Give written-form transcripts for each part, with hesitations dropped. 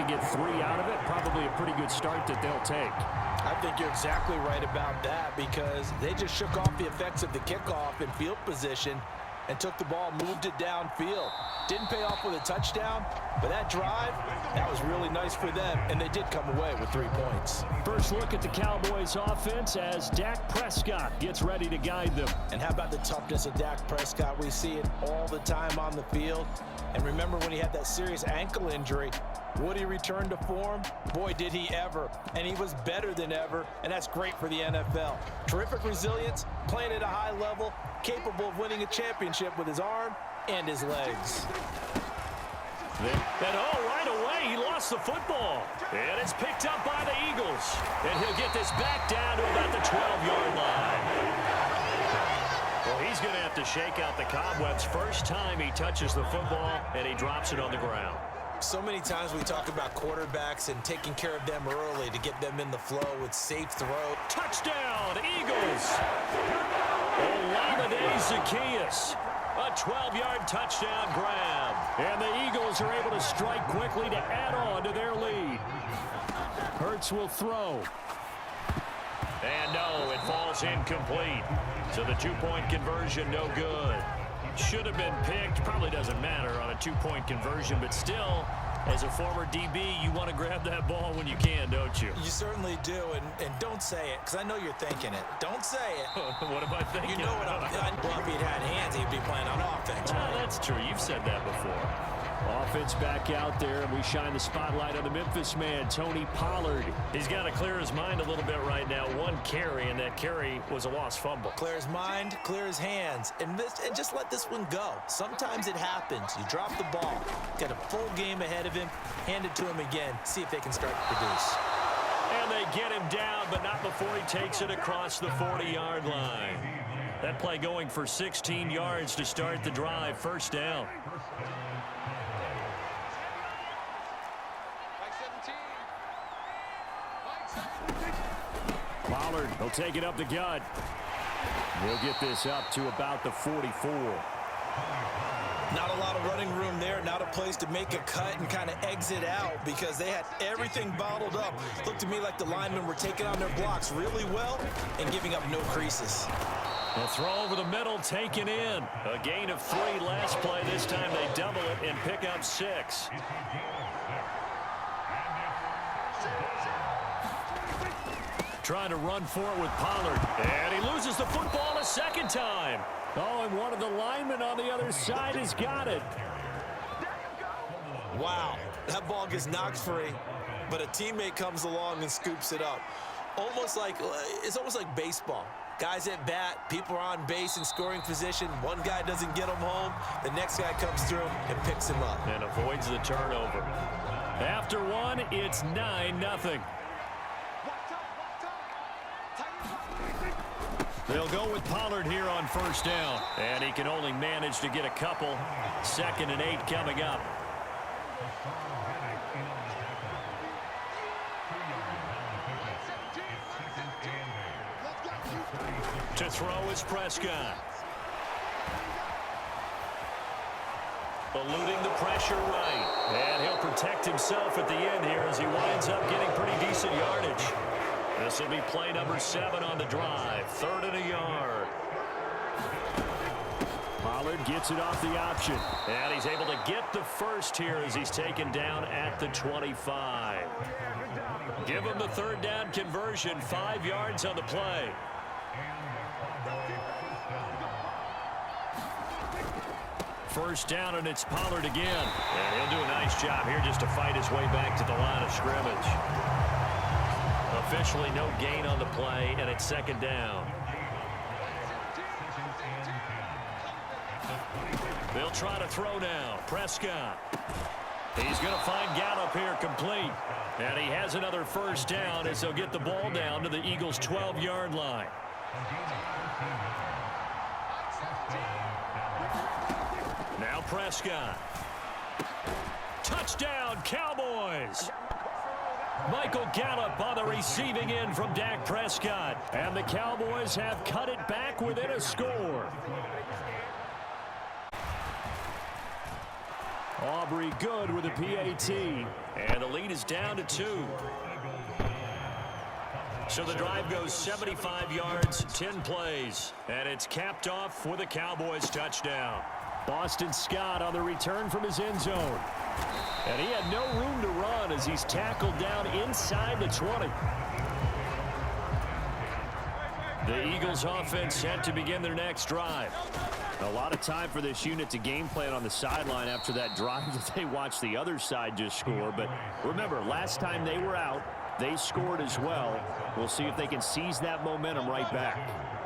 can get 3 out of it, probably a pretty good start that they'll take. I think you're exactly right about that because they just shook off the effects of the kickoff in field position and took the ball, moved it downfield. Didn't pay off with a touchdown, but that drive, that was really nice for them, and they did come away with 3 points. First look at the Cowboys offense as Dak Prescott gets ready to guide them. And how about the toughness of Dak Prescott? We see it all the time on the field. And remember when he had that serious ankle injury, would he return to form? Boy, did he ever. And he was better than ever, and that's great for the NFL. Terrific resilience, playing at a high level, capable of winning a championship with his arm and his legs. And right away, he lost the football. And it's picked up by the Eagles. And he'll get this back down to about the 12-yard line. Well, he's going to have to shake out the cobwebs first time he touches the football, and he drops it on the ground. So many times we talk about quarterbacks and taking care of them early to get them in the flow with safe throw. Touchdown, Eagles! Olamide Zaccheaus. A 12-yard touchdown grab. And the Eagles are able to strike quickly to add on to their lead. Hurts will throw. And no, it falls incomplete. So the 2-point conversion, no good. Should have been picked. Probably doesn't matter on a 2-point conversion, but still, as a former DB, you want to grab that ball when you can, don't you? You certainly do, and don't say it, because I know you're thinking it. Don't say it. What am I thinking? You know what I'm thinking. Well, if he'd had hands, he'd be playing on offense. That's true. You've said that before. Offense back out there, and we shine the spotlight on the Memphis man, Tony Pollard. He's got to clear his mind a little bit right now. 1 carry, and that carry was a lost fumble. Clear his mind, clear his hands, and just let this one go. Sometimes it happens. You drop the ball. Got a full game ahead of him. Hand it to him again. See if they can start to produce. And they get him down, but not before he takes it across the 40-yard line. That play going for 16 yards to start the drive. First down. Pollard will take it up the gut. We'll get this up to about the 44. Not a lot of running room there. Not a place to make a cut and kind of exit out because they had everything bottled up. Looked to me like the linemen were taking on their blocks really well and giving up no creases. The throw over the middle taken in. A gain of 3 last play. This time they double it and pick up 6. Trying to run for it with Pollard. And he loses the football a second time. Oh, and one of the linemen on the other side has got it. Wow, that ball gets knocked free, but a teammate comes along and scoops it up. It's almost like baseball. Guys at bat, people are on base in scoring position. One guy doesn't get him home. The next guy comes through and picks him up. And avoids the turnover. After one, it's 9-0. They'll go with Pollard here on first down. And he can only manage to get a couple. 2nd and 8 coming up. To throw is Prescott. Eluding the pressure right. And he'll protect himself at the end here as he winds up getting pretty decent yardage. This will be play number 7 on the drive. 3rd and a yard. Pollard gets it off the option. And he's able to get the first here as he's taken down at the 25. Give him the 3rd down conversion. 5 yards on the play. First down, and it's Pollard again. And he'll do a nice job here just to fight his way back to the line of scrimmage. Officially no gain on the play, and it's 2nd down. They'll try to throw now. Prescott. He's going to find Gallup here complete. And he has another first down as they'll get the ball down to the Eagles' 12-yard line. Now Prescott. Touchdown, Cowboys! Michael Gallup on the receiving end from Dak Prescott. And the Cowboys have cut it back within a score. Aubrey good with a PAT. And the lead is down to 2. So the drive goes 75 yards, 10 plays. And it's capped off with a Cowboys touchdown. Boston Scott on the return from his end zone. And he had no room to run as he's tackled down inside the 20. The Eagles offense set to begin their next drive. A lot of time for this unit to game plan on the sideline after that drive that they watched the other side just score. But remember, last time they were out, they scored as well. We'll see if they can seize that momentum right back.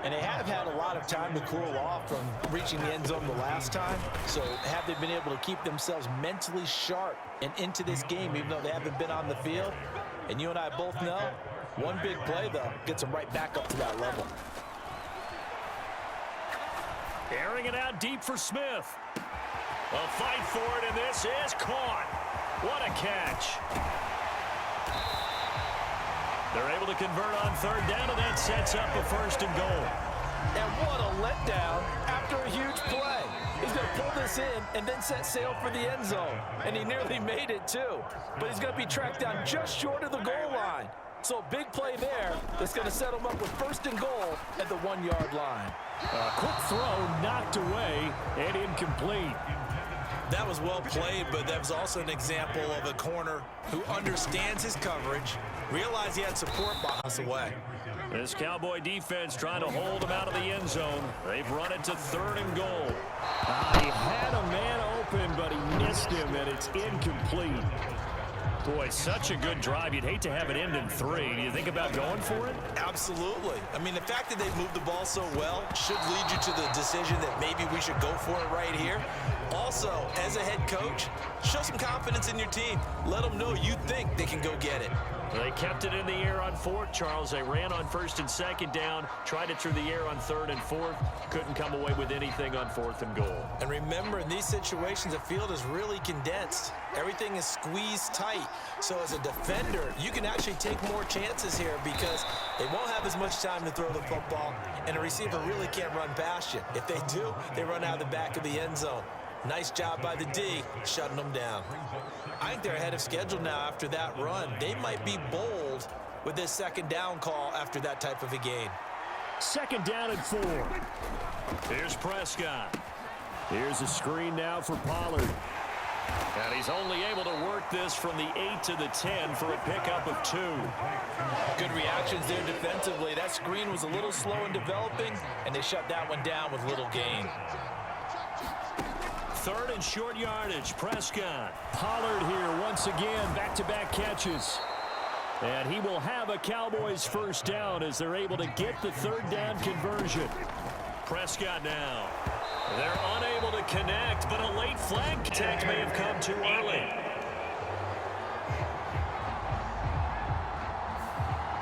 And they have had a lot of time to cool off from reaching the end zone the last time. So have they been able to keep themselves mentally sharp and into this game, even though they haven't been on the field? And you and I both know, one big play, though, gets them right back up to that level. Airing it out deep for Smith. A fight for it, and this is caught. What a catch. They're able to convert on third down, and that sets up a 1st and goal. And what a letdown after a huge play. He's going to pull this in and then set sail for the end zone. And he nearly made it, too. But he's going to be tracked down just short of the goal line. So a big play there that's going to set him up with 1st and goal at the 1-yard line. A quick throw knocked away and incomplete. That was well played, but that was also an example of a corner who understands his coverage, realized he had support miles away. This Cowboy defense trying to hold him out of the end zone. They've run it to 3rd and goal. He had a man open, but he missed him, and it's incomplete. Boy, such a good drive. You'd hate to have it end in 3. Do you think about going for it? Absolutely. I mean, the fact that they moved the ball so well should lead you to the decision that maybe we should go for it right here. Also, as a head coach, show some confidence in your team. Let them know you think they can go get it. They kept it in the air on 4th, Charles. They ran on 1st and 2nd down, tried it through the air on 3rd and 4th, couldn't come away with anything on 4th and goal. And remember, in these situations, the field is really condensed. Everything is squeezed tight. So as a defender, you can actually take more chances here because they won't have as much time to throw the football, and a receiver really can't run past you. If they do, they run out of the back of the end zone. Nice job by the D, shutting them down. I think they're ahead of schedule now after that run. They might be bold with this 2nd down call after that type of a gain. 2nd down and 4. Here's Prescott. Here's a screen now for Pollard. And he's only able to work this from the 8 to the 10 for a pickup of 2. Good reactions there defensively. That screen was a little slow in developing, and they shut that one down with little gain. 3rd and short yardage. Prescott. Pollard here once again. Back-to-back catches. And he will have a Cowboys 1st down as they're able to get the 3rd down conversion. Prescott now. They're unable to connect, but a late flag tag may have come too early.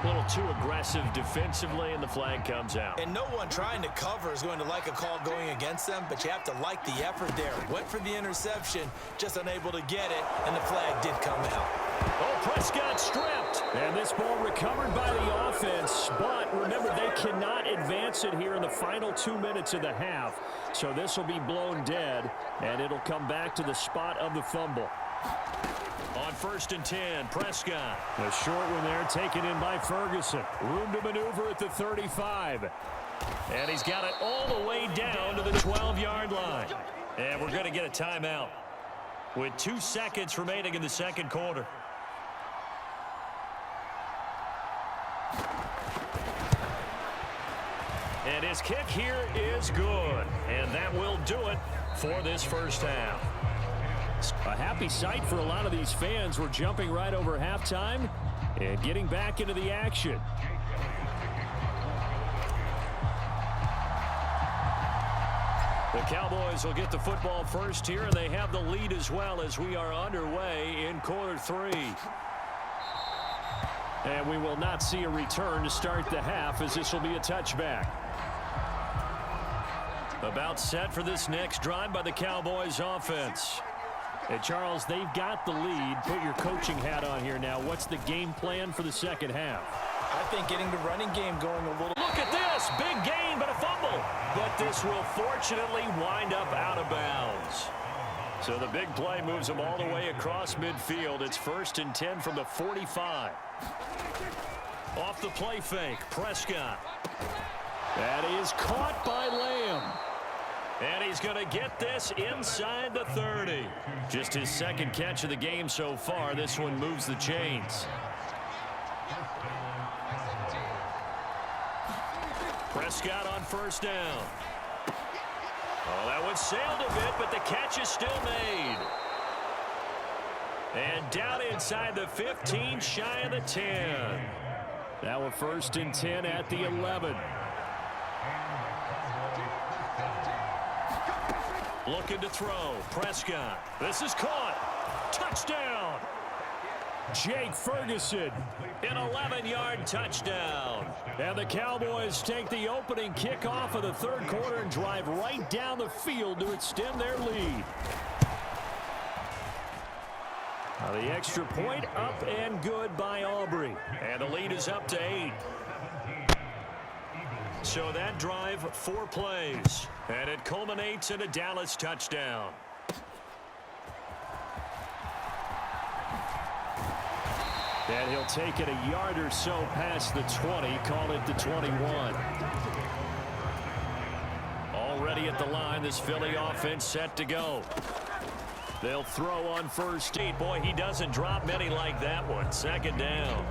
A little too aggressive defensively, and the flag comes out. And no one trying to cover is going to like a call going against them, but you have to like the effort there. Went for the interception, just unable to get it, and the flag did come out. Oh, Prescott stripped. And this ball recovered by the offense, but remember, they cannot advance it here in the final 2 minutes of the half. So this will be blown dead, and it'll come back to the spot of the fumble. On 1st and 10, Prescott. A short one there taken in by Ferguson. Room to maneuver at the 35. And he's got it all the way down to the 12-yard line. And we're going to get a timeout with 2 seconds remaining in the 2nd quarter. And his kick here is good. And that will do it for this 1st half. A happy sight for a lot of these fans. We're jumping right over halftime and getting back into the action. The Cowboys will get the football first here, and they have the lead as well as we are underway in quarter 3. And we will not see a return to start the half, as this will be a touchback. About set for this next drive by the Cowboys offense. And Charles, they've got the lead. Put your coaching hat on here now. What's the game plan for the 2nd half? I think getting the running game going a little. Look at this. Big gain, but a fumble. But this will fortunately wind up out of bounds. So the big play moves them all the way across midfield. It's 1st and 10 from the 45. Off the play fake, Prescott. That is caught by Lamb. And he's going to get this inside the 30. Just his second catch of the game so far. This one moves the chains. Prescott on 1st down. Oh, that one sailed a bit, but the catch is still made. And down inside the 15, shy of the 10. Now a 1st and 10 at the 11. Looking to throw. Prescott. This is caught. Touchdown. Jake Ferguson. An 11-yard touchdown. And the Cowboys take the opening kickoff of the 3rd quarter and drive right down the field to extend their lead. Now the extra point up and good by Aubrey. And the lead is up to 8. So that drive, 4 plays. And it culminates in a Dallas touchdown. And he'll take it a yard or so past the 20, call it the 21. Already at the line, this Philly offense set to go. They'll throw on 1st and 8. Boy, he doesn't drop many like that one. 2nd down.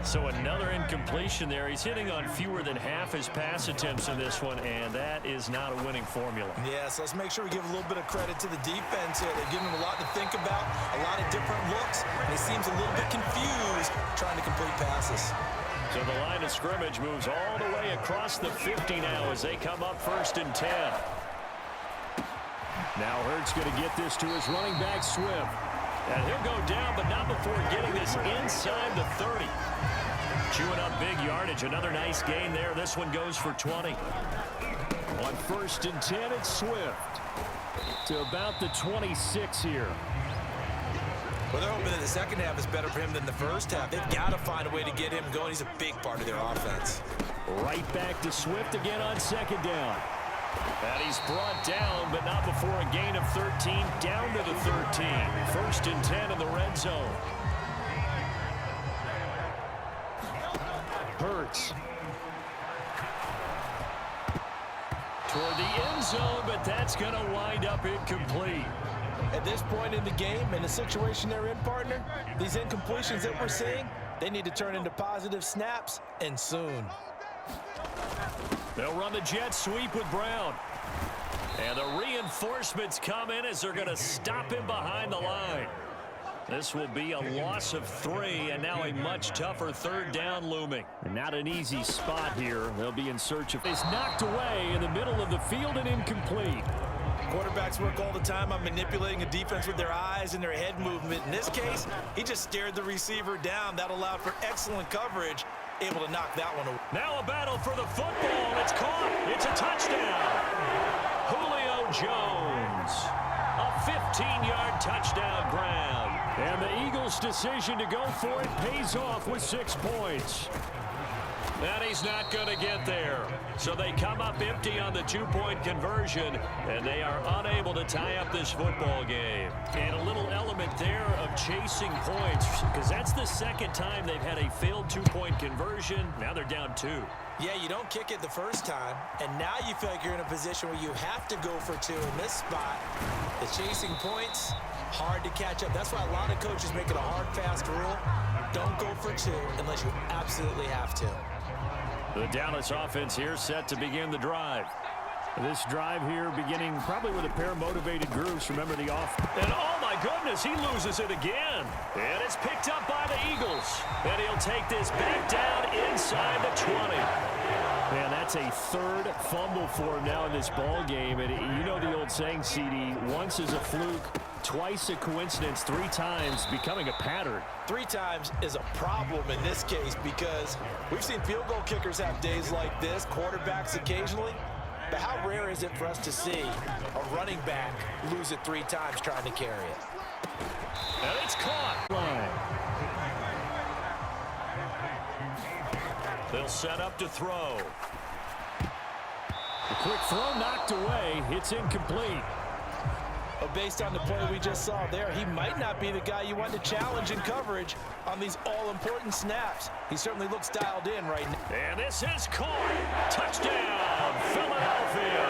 So another incompletion there. He's hitting on fewer than half his pass attempts in this one, and that is not a winning formula. Yes, let's make sure we give a little bit of credit to the defense here. They've given him a lot to think about, a lot of different looks, and he seems a little bit confused trying to complete passes. So the line of scrimmage moves all the way across the 50 now as they come up 1st and 10. Now Hurts going to get this to his running back, Swift. And he'll go down, but not before getting this inside the 30. Chewing up big yardage. Another nice gain there. This one goes for 20. On 1st and 10, it's Swift to about the 26 here. Well, they're hoping that the second half is better for him than the first half. They've got to find a way to get him going. He's a big part of their offense. Right back to Swift again on 2nd down. And he's brought down, but not before a gain of 13, down to the 13. 1st and 10 in the red zone. Hurts. Toward the end zone, but that's going to wind up incomplete. At this point in the game, in the situation they're in, partner, these incompletions that we're seeing, they need to turn into positive snaps, and soon. They'll run the jet sweep with Brown. And the reinforcements come in as they're going to stop him behind the line. This will be a loss of 3, and now a much tougher 3rd down looming. And not an easy spot here. They'll be in search of... It's knocked away in the middle of the field and incomplete. Quarterbacks work all the time on manipulating a defense with their eyes and their head movement. In this case, he just stared the receiver down. That allowed for excellent coverage, able to knock that one away. Now a battle for the football. It's caught. It's a touchdown. Julio Jones. A 15-yard touchdown grab. And the Eagles' decision to go for it pays off with 6 points. And he's not going to get there. So they come up empty on the 2-point conversion, and they are unable to tie up this football game. And a little element there of chasing points, because that's the 2nd time they've had a failed 2-point conversion. Now they're down 2. Yeah, you don't kick it the first time, and now you feel like you're in a position where you have to go for 2 in this spot. The chasing points, hard to catch up. That's why a lot of coaches make it a hard, fast rule. Don't go for 2 unless you absolutely have to. The Dallas offense here set to begin the drive. This drive here beginning probably with a pair of motivated groups. Remember the off. And oh my goodness, he loses it again. And it's picked up by the Eagles. And he'll take this back down inside the 20. Man, that's a 3rd fumble for him now in this ball game. And you know the old saying, CD, once is a fluke, twice a coincidence, 3 times becoming a pattern. 3 times is a problem in this case because we've seen field goal kickers have days like this, quarterbacks occasionally. But how rare is it for us to see a running back lose it 3 times trying to carry it? And it's caught. They'll set up to throw. The quick throw knocked away. It's incomplete. But based on the play we just saw there, he might not be the guy you want to challenge in coverage on these all-important snaps. He certainly looks dialed in right now. And this is caught. Touchdown, Philadelphia.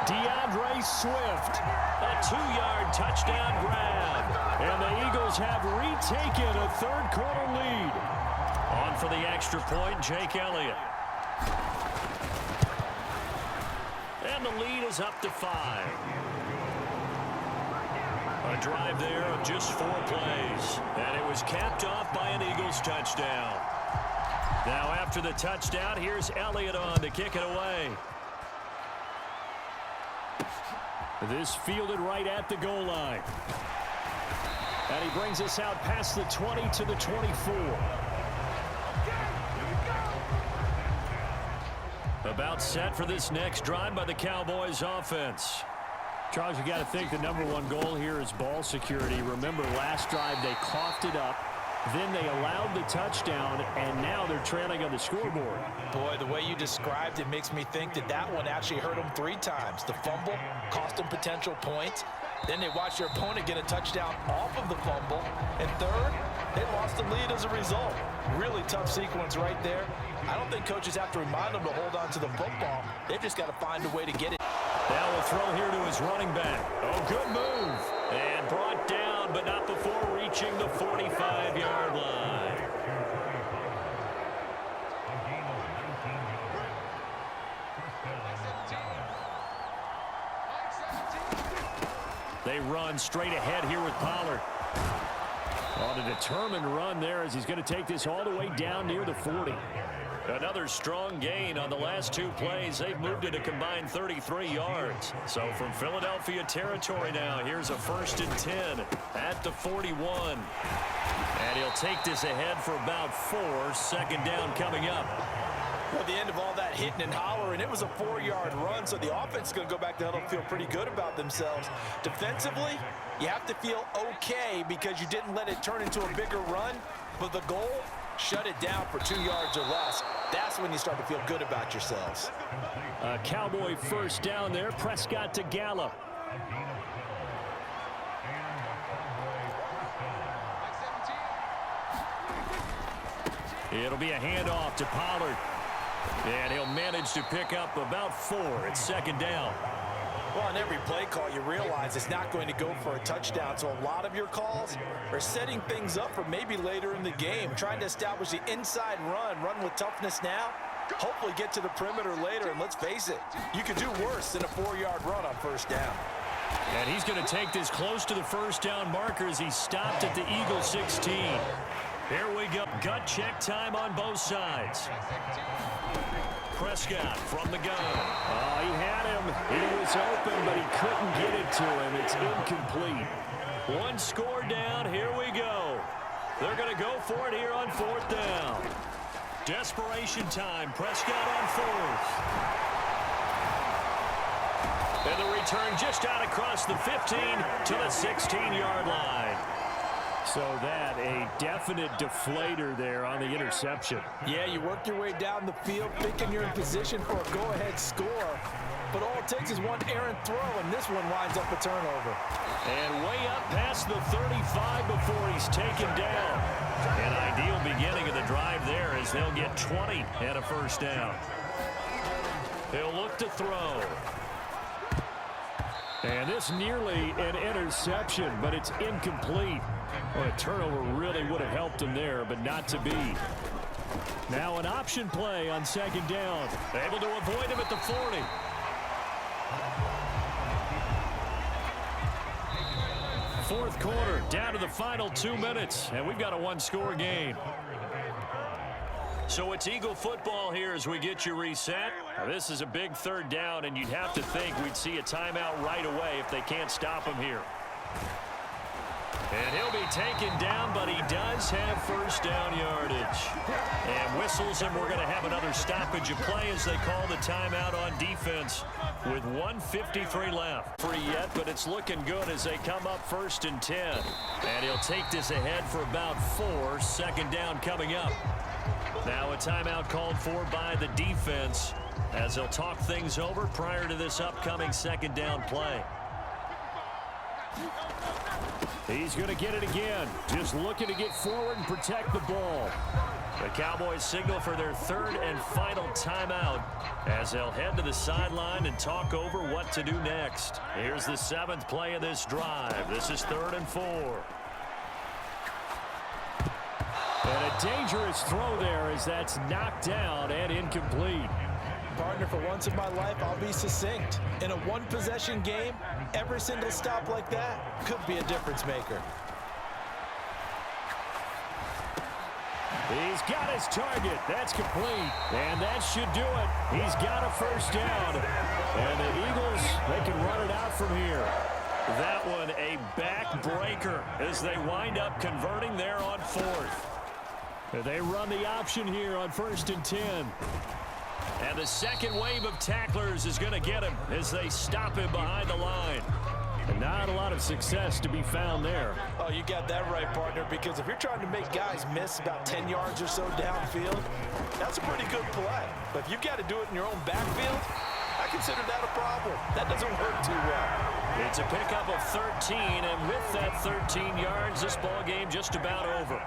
DeAndre Swift, a 2-yard touchdown grab. And the Eagles have retaken a third-quarter lead. On for the extra point, Jake Elliott. And the lead is up to 5. A drive there of just 4 plays. And it was capped off by an Eagles touchdown. Now after the touchdown, here's Elliott on to kick it away. This fielded right at the goal line. And he brings us out past the 20 to the 24. About set for this next drive by the Cowboys offense. Charles, you got to think the #1 goal here is ball security. Remember, last drive they coughed it up. Then they allowed the touchdown, and now they're trailing on the scoreboard. Boy, the way you described it makes me think that that one actually hurt them 3 times. The fumble cost them potential points. Then they watched their opponent get a touchdown off of the fumble. And third, they lost the lead as a result. Really tough sequence right there. I don't think coaches have to remind them to hold on to the football. They've just got to find a way to get it. Now we'll throw here to his running back. Oh, good move. And brought down, but not before reaching the 45-yard line. They run straight ahead here with Pollard. On a determined run there as he's going to take this all the way down near the 40. Another strong gain on the last 2 plays. They've moved it a combined 33 yards. So from Philadelphia territory now, here's a 1st and 10 at the 41. And he'll take this ahead for about 4. 2nd down coming up. Well, at the end of all that hitting and hollering, it was a 4-yard run, so the offense is going to go back to huddle and feel pretty good about themselves. Defensively, you have to feel okay because you didn't let it turn into a bigger run, but the goal, shut it down for 2 yards or less. That's when you start to feel good about yourselves. A Cowboy 1st down there. Prescott to Gallup. It'll be a handoff to Pollard. And he'll manage to pick up about 4. It's 2nd down. Well, on every play call, you realize it's not going to go for a touchdown. So a lot of your calls are setting things up for maybe later in the game, trying to establish the inside run with toughness now, hopefully get to the perimeter later. And let's face it, you could do worse than a 4-yard run on 1st down. And he's going to take this close to the 1st down marker as he stopped at the Eagles 16. Here we go. Gut check time on both sides. Prescott from the gun. Oh, he had him. He was open, but he couldn't get it to him. It's incomplete. 1 score down. Here we go. They're going to go for it here on 4th down. Desperation time. Prescott on 4th. And the return just out across the 15 to the 16-yard line. So that a definite deflator there on the interception. Yeah, you work your way down the field thinking you're in position for a go-ahead score. But all it takes is one errant throw, and this one winds up a turnover. And way up past the 35 before he's taken down. An ideal beginning of the drive there as they'll get 20 and a 1st down. He'll look to throw. And this nearly an interception, but it's incomplete. Well, a turnover really would have helped him there, but not to be. Now an option play on 2nd down. Able to avoid him at the 40. Fourth quarter, down to the final 2 minutes, and we've got a 1-score game. So it's Eagle football here as we get you reset. Now, this is a big 3rd down, and you'd have to think we'd see a timeout right away if they can't stop him here. And he'll be taken down, but he does have 1st down yardage. And whistles, and we're going to have another stoppage of play as they call the timeout on defense with 1:53 left. Free yet, but it's looking good as they come up 1st and 10. And he'll take this ahead for about 4. 2nd down coming up. Now a timeout called for by the defense as they'll talk things over prior to this upcoming 2nd down play. He's going to get it again. Just looking to get forward and protect the ball. The Cowboys signal for their third and final timeout as they'll head to the sideline and talk over what to do next. Here's the 7th play of this drive. This is 3rd and 4. And a dangerous throw there as that's knocked down and incomplete. Partner, for once in my life, I'll be succinct. In a one-possession game, every single stop like that could be a difference maker. He's got his target. That's complete. And that should do it. He's got a first down. And the Eagles, they can run it out from here. That one a backbreaker as they wind up converting there on 4th. They run the option here on 1st and 10. And the second wave of tacklers is going to get him as they stop him behind the line. And not a lot of success to be found there. Oh, you got that right, partner, because if you're trying to make guys miss about 10 yards or so downfield, that's a pretty good play. But if you've got to do it in your own backfield, I consider that a problem. That doesn't work too well. It's a pickup of 13, and with that 13 yards, this ball game just about over.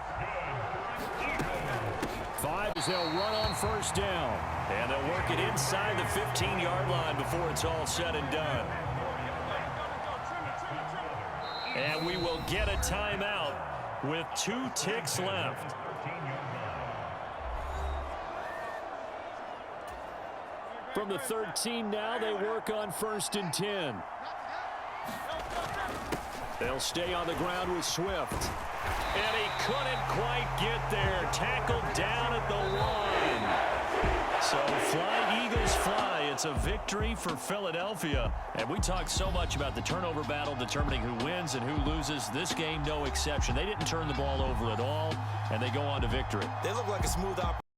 5 as they'll run on 1st down. And they'll work it inside the 15-yard line before it's all said and done. And we will get a timeout with 2 ticks left. From the 13 now, they work on 1st and 10. They'll stay on the ground with Swift. And he couldn't quite get there. Tackled down at the line. So fly, Eagles, fly. It's a victory for Philadelphia. And we talked so much about the turnover battle determining who wins and who loses. This game, no exception. They didn't turn the ball over at all, and they go on to victory. They look like a smooth operation.